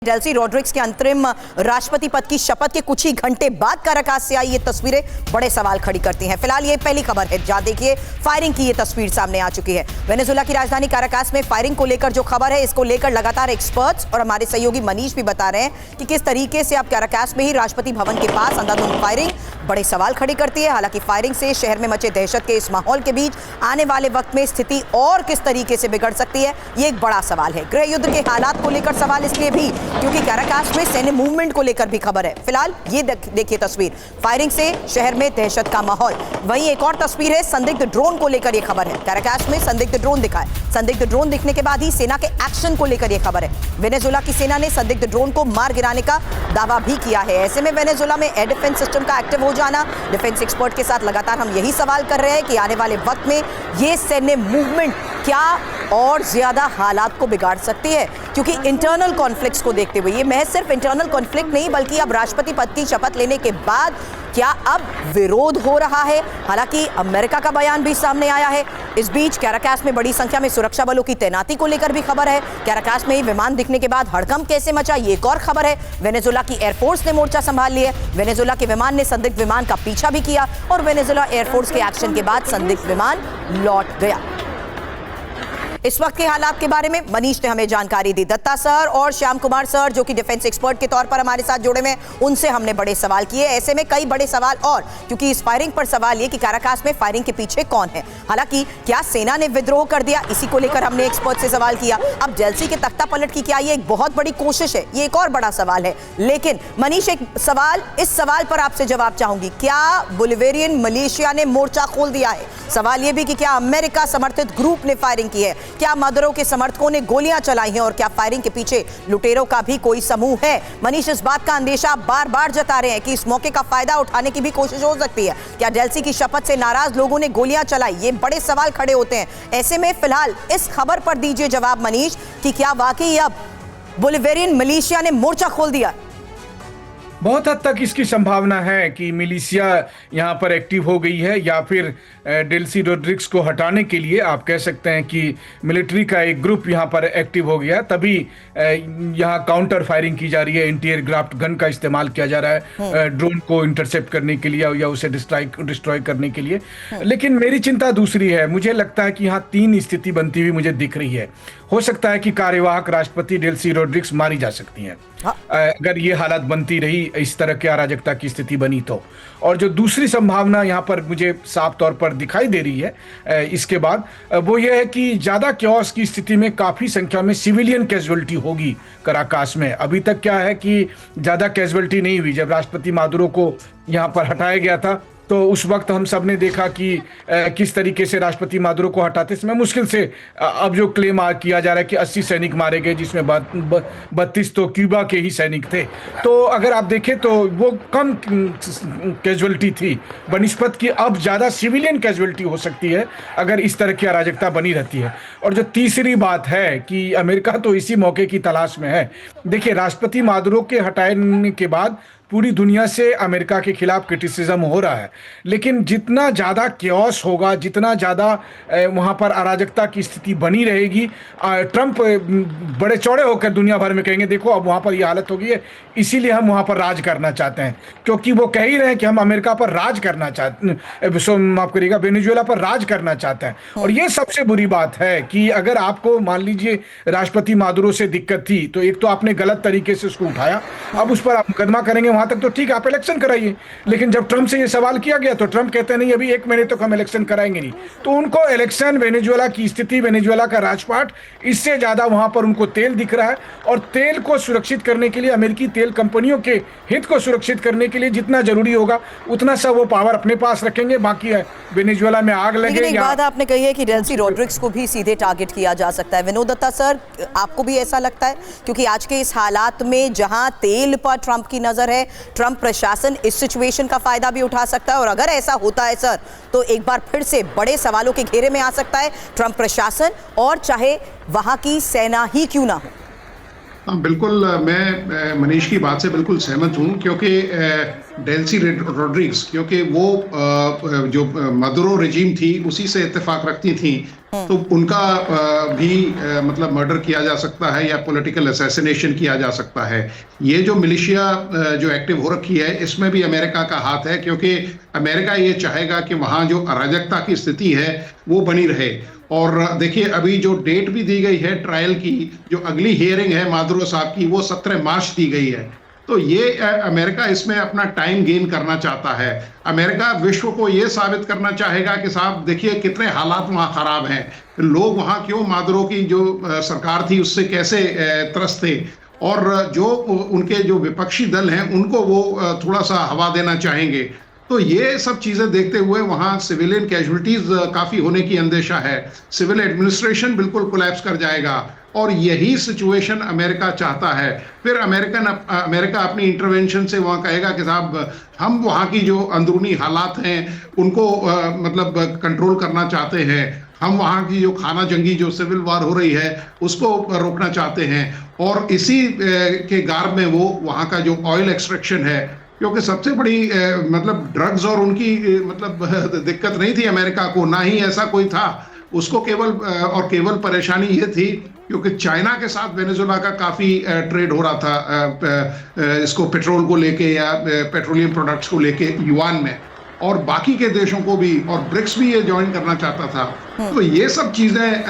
Delsey Rodrigues के अंतरिम राष्ट्रपति पद की शपथ के कुछ ही घंटे बाद काराकास से आई ये तस्वीरें बड़े सवाल खड़ी करती हैं। फिलहाल ये पहली खबर है जहां देखिए फायरिंग की ये तस्वीर सामने आ चुकी है। वेनेजुएला की राजधानी काराकास में फायरिंग को लेकर जो खबर है, इसको लेकर लगातार एक्सपर्ट्स और हमारे सहयोगी मनीष भी बता रहे हैं कि किस तरीके से अब काराकास में ही राष्ट्रपति भवन के पास अंधाधुंध फायरिंग बड़े सवाल खड़ी करती है। हालांकि फायरिंग से शहर में मचे दहशत के इस माहौल के बीच आने वाले वक्त में स्थिति और किस तरीके से बिगड़ सकती है, ये एक बड़ा सवाल है। गृह युद्ध के हालात को लेकर सवाल इसलिए भी क्योंकि काराकास में सैन्य मूवमेंट को लेकर भी खबर है। फिलहाल ये देखिए तस्वीर, फायरिंग से शहर में दहशत का माहौल। वहीं एक और तस्वीर है, संदिग्ध ड्रोन को लेकर ये खबर है। काराकास में संदिग्ध ड्रोन दिखा है। संदिग्ध ड्रोन दिखने के बाद ही सेना के एक्शन को लेकर ये खबर है। वेनेजुएला की सेना ने संदिग्ध ड्रोन को मार गिराने का दावा भी किया है। ऐसे में वेनेजुएला में एयर डिफेंस सिस्टम का एक्टिव हो जाना, डिफेंस एक्सपर्ट के साथ लगातार हम यही सवाल कर रहे हैं कि आने वाले वक्त में ये सैन्य मूवमेंट क्या और ज्यादा हालात को बिगाड़ सकती है, क्योंकि इंटरनल कॉन्फ्लिक्ट्स को देखते हुए ये महज सिर्फ इंटरनल कॉन्फ्लिक्ट नहीं बल्कि अब राष्ट्रपति पद की शपथ लेने के बाद क्या अब विरोध हो रहा है। हालांकि अमेरिका का बयान भी सामने आया है। इस बीच काराकास में बड़ी संख्या में सुरक्षा बलों की तैनाती को लेकर भी खबर है। काराकास में ही विमान दिखने के बाद हड़कंप कैसे मचा, ये एक और खबर है। वेनेजुएला की एयरफोर्स ने मोर्चा संभाल लिया। वेनेजुएला के विमान ने संदिग्ध विमान का पीछा भी किया और वेनेजुएला एयरफोर्स के एक्शन के बाद संदिग्ध विमान लौट गया। इस वक्त के हालात के बारे में मनीष ने हमें जानकारी दी। दत्ता सर और श्याम कुमार सर जो कि डिफेंस एक्सपर्ट के तौर पर हमारे साथ जुड़े हुए, उनसे हमने बड़े सवाल किए। ऐसे में कई बड़े सवाल और, क्योंकि इस फायरिंग पर सवाल ये कि काराकास में फायरिंग के पीछे कौन है। हालांकि क्या सेना ने विद्रोह कर दिया, इसी को लेकर हमने एक्सपर्ट से सवाल किया। अब डेल्सी के तख्ता पलट की क्या ये एक बहुत बड़ी कोशिश है, ये एक और बड़ा सवाल है। लेकिन मनीष, एक सवाल, इस सवाल पर आपसे जवाब चाहूंगी, क्या बोलिवेरियन मलेशिया ने मोर्चा खोल दिया है? सवाल ये भी कि क्या अमेरिका समर्थित ग्रुप ने फायरिंग की है, क्या मदुरो के समर्थकों ने गोलियां चलाई हैं और क्या फायरिंग के पीछे लुटेरों का भी कोई समूह है? मनीष, इस बात का अंदेशा बार बार जता रहे हैं कि इस मौके का फायदा उठाने की भी कोशिश हो सकती है। क्या डेल्सी की शपथ से नाराज लोगों ने गोलियां चलाई? ये बड़े सवाल खड़े होते हैं। ऐसे में फिलहाल इस खबर पर दीजिए जवाब मनीष कि क्या वाकई अब बोलिवेरियन मलेशिया ने मोर्चा खोल दिया? बहुत हद तक इसकी संभावना है कि मिलिशिया यहाँ पर एक्टिव हो गई है, या फिर डेल्सी रॉड्रिग्स को हटाने के लिए आप कह सकते हैं कि मिलिट्री का एक ग्रुप यहाँ पर एक्टिव हो गया। तभी यहाँ काउंटर फायरिंग की जा रही है, एंटी एयरक्राफ्ट गन का इस्तेमाल किया जा रहा है ड्रोन को इंटरसेप्ट करने के लिए या उसे डिस्ट्रॉय करने के लिए। लेकिन मेरी चिंता दूसरी है। मुझे लगता है कि यहाँ तीन स्थिति बनती हुई मुझे दिख रही है। हो सकता है कि कार्यवाहक राष्ट्रपति डेल्सी रॉड्रिग्स मारी जा सकती हैं अगर ये हालात बनती रही, इस तरह की अराजकता की स्थिति बनी तो। और जो दूसरी संभावना यहाँ पर मुझे साफ तौर पर दिखाई दे रही है इसके बाद, वो ये है कि ज़्यादा क्योस की स्थिति में काफ़ी संख्या में सिविलियन कैजुअलिटी होगी काराकास में। अभी तक क्या है कि ज़्यादा कैजुअलिटी नहीं हुई। जब राष्ट्रपति मादुरो को यहाँ पर हटाया गया था तो उस वक्त हम सब ने देखा कि किस तरीके से राष्ट्रपति मादुरो को हटाते समय मुश्किल से, अब जो क्लेम किया जा रहा है कि 80 सैनिक मारे गए, जिसमें 32 तो क्यूबा के ही सैनिक थे। तो अगर आप देखें तो वो कम कैजुअलिटी थी बनिस्पत की अब ज़्यादा सिविलियन कैजुअलिटी हो सकती है अगर इस तरह की अराजकता बनी रहती है। और जो तीसरी बात है कि अमेरिका तो इसी मौके की तलाश में है। देखिए, राष्ट्रपति मादुरो के हटाने के बाद पूरी दुनिया से अमेरिका के खिलाफ क्रिटिसिज्म हो रहा है, लेकिन जितना ज़्यादा क्योस होगा, जितना ज़्यादा वहाँ पर अराजकता की स्थिति बनी रहेगी, ट्रंप बड़े चौड़े होकर दुनिया भर में कहेंगे देखो अब वहाँ पर ये हालत हो गई है, इसीलिए हम वहाँ पर राज करना चाहते हैं। क्योंकि वो कह ही रहे हैं कि हम अमेरिका पर राज करना चाहते, माफ करिएगा, वेनेजुएला पर राज करना चाहते हैं। और ये सबसे बुरी बात है कि अगर आपको मान लीजिए राष्ट्रपति मादुरो से दिक्कत थी तो एक तो आपने गलत तरीके से उसको उठाया, अब उस पर आप मुकदमा करेंगे, वहां तक तो ठीक, आप इलेक्शन कराइए। लेकिन जब ट्रंप से ये सवाल किया गया तो ट्रंप कहते नहीं अभी 1 महीने तक हम इलेक्शन कराएंगे नहीं। तो उनको इलेक्शन, वेनेजुएला की स्थिति, वेनेजुएला का राजपाट, इससे ज्यादा वहां पर उनको तेल दिख रहा है। और तेल को सुरक्षित करने के लिए, अमेरिकी तेल कंपनियों के हित को सुरक्षित करने के लिए जितना जरूरी होगा उतना सा वो पावर अपने पास रखेंगे। बाकी वेनेजुएला में आग लगे। एक बात आपने कही है कि डेल्सी रॉड्रिग्स को भी सीधे टारगेट किया जा सकता है। विनोद दत्ता सर, आपको भी ऐसा लगता है? क्योंकि आज के इस हालात में जहां तेल पर ट्रंप की नजर है, ट्रंप प्रशासन इस सिचुएशन का फायदा भी उठा सकता है। और अगर ऐसा होता है सर, तो एक बार फिर से बड़े सवालों के घेरे में आ सकता है ट्रंप प्रशासन, और चाहे वहां की सेना ही क्यों ना हो। हाँ, बिल्कुल, मैं मनीष की बात से बिल्कुल सहमत हूँ। क्योंकि डेल्सी रॉड्रिग्स, क्योंकि वो जो मदुरो रेजिम थी उसी से इत्तेफाक रखती थी तो उनका भी मतलब मर्डर किया जा सकता है या पॉलिटिकल असैसिनेशन किया जा सकता है। ये जो मिलिशिया जो एक्टिव हो रखी है, इसमें भी अमेरिका का हाथ है, क्योंकि अमेरिका ये चाहेगा कि वहाँ जो अराजकता की स्थिति है वो बनी रहे। और देखिए, अभी जो डेट भी दी गई है ट्रायल की, जो अगली हियरिंग है मादुरो साहब की, वो 17 मार्च दी गई है। तो ये अमेरिका इसमें अपना टाइम गेन करना चाहता है। अमेरिका विश्व को ये साबित करना चाहेगा कि साहब देखिए कितने हालात वहाँ खराब हैं, लोग वहाँ क्यों मादुरो की जो सरकार थी उससे कैसे त्रस्त थे, और जो उनके जो विपक्षी दल हैं उनको वो थोड़ा सा हवा देना चाहेंगे। तो ये सब चीजें देखते हुए वहाँ सिविलियन कैजुअलिटीज काफी होने की अंदेशा है। सिविल एडमिनिस्ट्रेशन बिल्कुल कोलैप्स कर जाएगा, और यही सिचुएशन अमेरिका चाहता है। फिर अमेरिका अपनी इंटरवेंशन से वहाँ कहेगा कि साहब हम वहाँ की जो अंदरूनी हालात हैं उनको मतलब कंट्रोल करना चाहते हैं, हम वहाँ की जो खाना जंगी जो सिविल वार हो रही है उसको रोकना चाहते हैं। और इसी के गार्ब में वो वहाँ का जो ऑयल एक्सट्रैक्शन है, क्योंकि सबसे बड़ी मतलब ड्रग्स और उनकी मतलब दिक्कत नहीं थी अमेरिका को, ना ही ऐसा कोई था उसको, केवल परेशानी ये थी क्योंकि चाइना के साथ वेनेजुएला का काफी ट्रेड हो रहा था इसको पेट्रोल को लेके या पेट्रोलियम प्रोडक्ट्स को लेके युआन में, और बाकी के देशों को भी, और ब्रिक्स भी ये ज्वाइन करना चाहता था। तो ये सब चीजें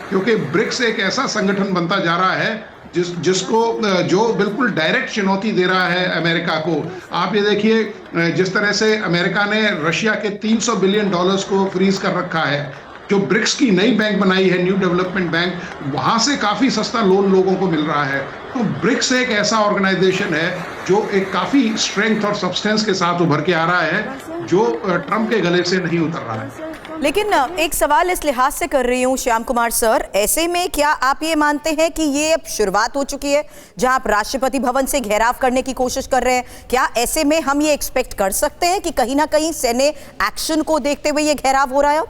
क्योंकि ब्रिक्स एक ऐसा संगठन बनता जा रहा है जिसको जो बिल्कुल डायरेक्ट चुनौती दे रहा है अमेरिका को। आप ये देखिए जिस तरह से अमेरिका ने रशिया के $300 बिलियन को फ्रीज कर रखा है, जो ब्रिक्स की नई बैंक बनाई है, न्यू डेवलपमेंट बैंक, वहां से काफी सस्ता लोन लोगों को मिल रहा है। तो ब्रिक्स एक ऐसा ऑर्गेनाइजेशन है जो एक काफी स्ट्रेंथ और सब्सटेंस के साथ उभर के आ रहा है, जो ट्रंप के गले से नहीं उतर रहा है। लेकिन एक सवाल इस लिहाज से कर रही हूं श्याम कुमार सर, ऐसे में क्या आप ये मानते हैं कि ये अब शुरुआत हो चुकी है जहां आप राष्ट्रपति भवन से घेराव करने की कोशिश कर रहे हैं? क्या ऐसे में हम ये एक्सपेक्ट कर सकते हैं कि कहीं ना कहीं सैन्य एक्शन को देखते हुए ये घेराव हो रहा है?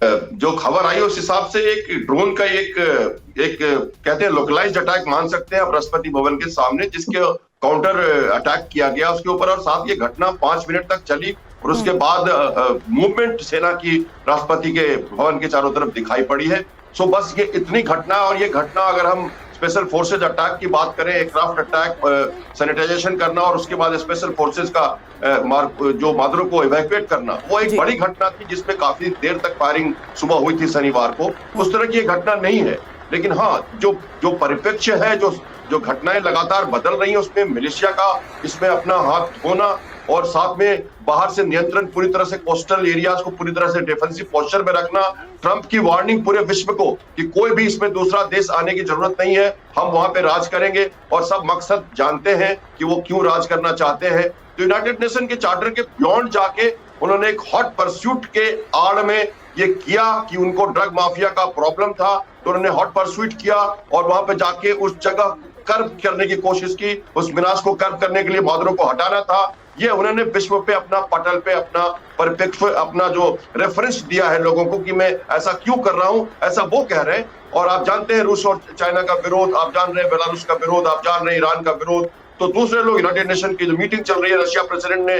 जो खबर आई उस हिसाब से एक ड्रोन का एक कहते हैं लोकलाइज्ड अटैक मान सकते हैं आप राष्ट्रपति भवन के सामने, जिसके काउंटर अटैक किया गया उसके ऊपर, और साथ ये घटना 5 मिनट तक चली, और उसके बाद मूवमेंट सेना की राष्ट्रपति के भवन के चारों तरफ दिखाई पड़ी है। सो बस ये इतनी घटना, और ये घटना अगर हम स्पेशल फोर्सेज अटैक की बात करें, एयरक्राफ्ट अटैक, सैनिटाइजेशन करना और उसके बाद स्पेशल फोर्सेज का जो मादुरो को इवैक्यूएट करना, वो एक बड़ी घटना थी जिसमें काफी देर तक फायरिंग सुबह हुई थी शनिवार को। उस तरह की घटना नहीं है, लेकिन हाँ जो परिप्रेक्ष्य है, जो घटनाएं लगातार बदल रही हैं, उसमें मिलिशिया का इसमें अपना हाथ होना, और साथ में बाहर से नियंत्रण पूरी तरह से कोस्टल एरियाज को पूरी तरह से डिफेंसिव पोस्चर में रखना, ट्रंप की वार्निंग पूरे विश्व को कि कोई भी इसमें दूसरा देश आने की जरूरत नहीं है, हम वहां पे राज करेंगे, और सब मकसद जानते हैं कि वो क्यों राज करना चाहते हैं। तो यूनाइटेड नेशन के चार्टर के बियॉन्ड जाके उन्होंने एक हॉट परस्यूट के आड़ में ये किया कि उनको ड्रग माफिया का प्रॉब्लम था, तो उन्होंने हॉट परस्यूट किया और वहां पे जाके उस जगह कर्व करने की कोशिश की, उस विनाश को कर्व करने के लिए मादुरो को हटाना था। ये उन्होंने विश्व पे अपना पटल पे अपना परिप्रेक्ष्य, अपना जो रेफरेंस दिया है लोगों को कि मैं ऐसा क्यों कर रहा हूं, ऐसा वो कह रहे हैं। और आप जानते हैं रूस और चाइना का विरोध, आप जान रहे हैं बेलारूस का विरोध, आप जान रहे हैं ईरान का विरोध, तो दूसरे लोग यूनाइटेड नेशन की जो मीटिंग चल रही है, रशिया प्रेसिडेंट ने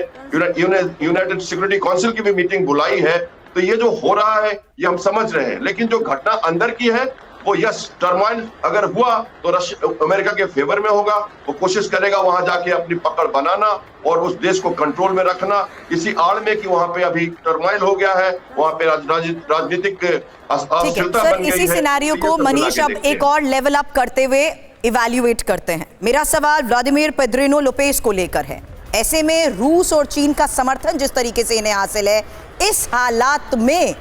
यूनाइटेड सिक्योरिटी काउंसिल की भी मीटिंग बुलाई है। तो ये जो हो रहा है ये हम समझ रहे हैं, लेकिन जो घटना अंदर की है वो यस टर्माइल अगर हुआ तो अमेरिका के फेवर में होगा। वो कोशिश करेगा वहां जाके अपनी पकड़ बनाना और उस देश को कंट्रोल में रखना, इसी आड़ में कि वहां पे अभी टर्माइल हो गया है, वहां पे राजनीतिक अस्थिरता बन गई है। इसी सिनेरियो को मनीष अब एक और लेवल अप करते हुए इवैल्यूएट करते हैं। मेरा सवाल व्लादिमीर पेद्रिनो लोपेज को लेकर है। ऐसे में रूस और चीन का समर्थन जिस तरीके से इन्हें हासिल है, इस हालात में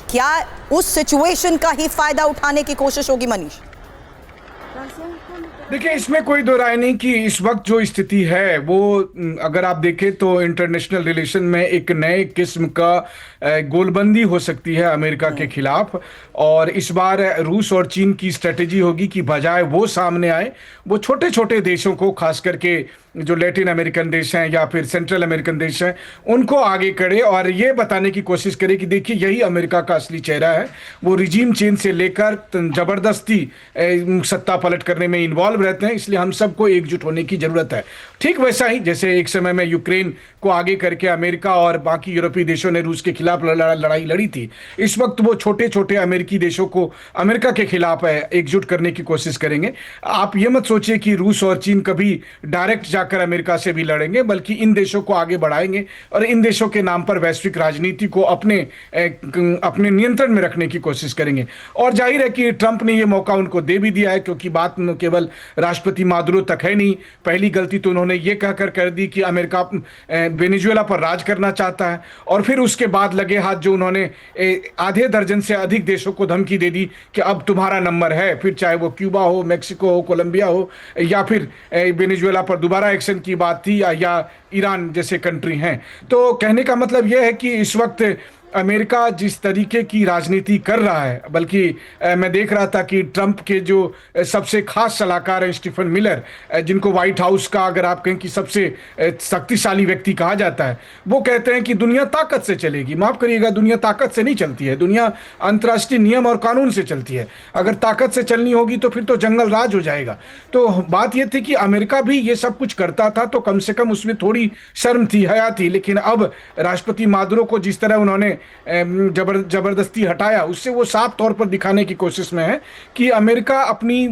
क्या उस सिचुएशन का ही फायदा उठाने की कोशिश होगी मनीष? देखिए, इसमें कोई दो राय नहीं कि इस वक्त जो स्थिति है वो अगर आप देखें तो इंटरनेशनल रिलेशन में एक नए किस्म का गोलबंदी हो सकती है अमेरिका के खिलाफ। और इस बार रूस और चीन की स्ट्रेटेजी होगी कि बजाय वो सामने आए, वो छोटे छोटे देशों को, खास करके जो लैटिन अमेरिकन देश हैं या फिर सेंट्रल अमेरिकन देश हैं उनको आगे करे और ये बताने की कोशिश करे कि देखिए यही अमेरिका का असली चेहरा है। वो रिजीम चेंज से लेकर जबरदस्ती सत्ता पलट करने में इन्वॉल्व रहते हैं, इसलिए हम सबको एकजुट होने की जरूरत है। ठीक वैसा ही जैसे एक समय में यूक्रेन को आगे करके अमेरिका और बाकी यूरोपीय देशों ने रूस के खिलाफ लड़ाई लड़ी थी, इस वक्त वो छोटे छोटे अमेरिकी देशों को अमेरिका के खिलाफ एकजुट करने की कोशिश करेंगे। आप ये मत सोचिए कि रूस और चीन कभी डायरेक्ट जाकर अमेरिका से भी लड़ेंगे, बल्कि इन देशों को आगे बढ़ाएंगे और इन देशों के नाम पर वैश्विक राजनीति को अपने नियंत्रण में रखने की कोशिश करेंगे। और जाहिर है कि ट्रंप ने ये मौका उनको दे भी दिया है, क्योंकि बात केवल राष्ट्रपति मादुरो तक है नहीं। पहली गलती तो उन्होंने ये कहकर कर दी कि अमेरिका वेनेजुएला पर राज करना चाहता है, और फिर उसके बाद लगे हाथ जो उन्होंने आधे दर्जन से अधिक देशों को धमकी दे दी कि अब तुम्हारा नंबर है, फिर चाहे वो क्यूबा हो, मेक्सिको हो, कोलंबिया हो, या फिर वेनेजुएला पर दोबारा एक्शन की बात थी, या ईरान जैसे कंट्री हैं। तो कहने का मतलब यह है कि इस वक्त अमेरिका जिस तरीके की राजनीति कर रहा है, बल्कि मैं देख रहा था कि ट्रंप के जो सबसे खास सलाहकार हैं स्टीफन मिलर, जिनको व्हाइट हाउस का अगर आप कहें कि सबसे शक्तिशाली व्यक्ति कहा जाता है, वो कहते हैं कि दुनिया ताकत से चलेगी। माफ करिएगा, दुनिया ताकत से नहीं चलती है, दुनिया अंतर्राष्ट्रीय नियम और कानून से चलती है। अगर ताकत से चलनी होगी तो फिर तो जंगल राज हो जाएगा। तो बात यह थी कि अमेरिका भी ये सब कुछ करता था तो कम से कम उसमें थोड़ी शर्म थी, हया थी, लेकिन अब राष्ट्रपति मादुरो को जिस तरह उन्होंने जबरदस्ती हटाया, उससे वो साफ तौर पर दिखाने की कोशिश में है कि अमेरिका अपनी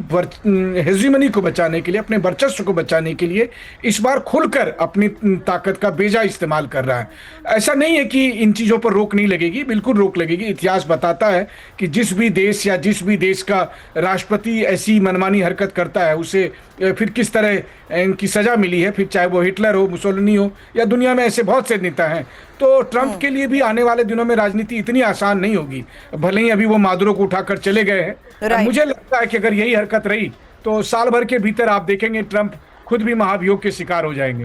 हेजीमनी को बचाने के लिए, अपने वर्चस्व को बचाने के लिए इस बार खुलकर अपनी ताकत का बेजा इस्तेमाल कर रहा है। ऐसा नहीं है कि इन चीजों पर रोक नहीं लगेगी, बिल्कुल रोक लगेगी। इतिहास बताता है कि जिस भी देश या जिस भी देश का राष्ट्रपति ऐसी मनमानी हरकत करता है उसे फिर किस तरह इनकी सजा मिली है, फिर चाहे वो हिटलर हो, मुसोलिनी हो, या दुनिया में ऐसे बहुत से नेता हैं। तो ट्रंप के लिए भी आने वाले दिनों में राजनीति इतनी आसान नहीं होगी, भले ही अभी वो मादुरो को उठाकर चले गए हैं। मुझे लगता है कि अगर यही हरकत रही तो साल भर के भीतर आप देखेंगे ट्रंप खुद भी महाभियोग के शिकार हो जाएंगे।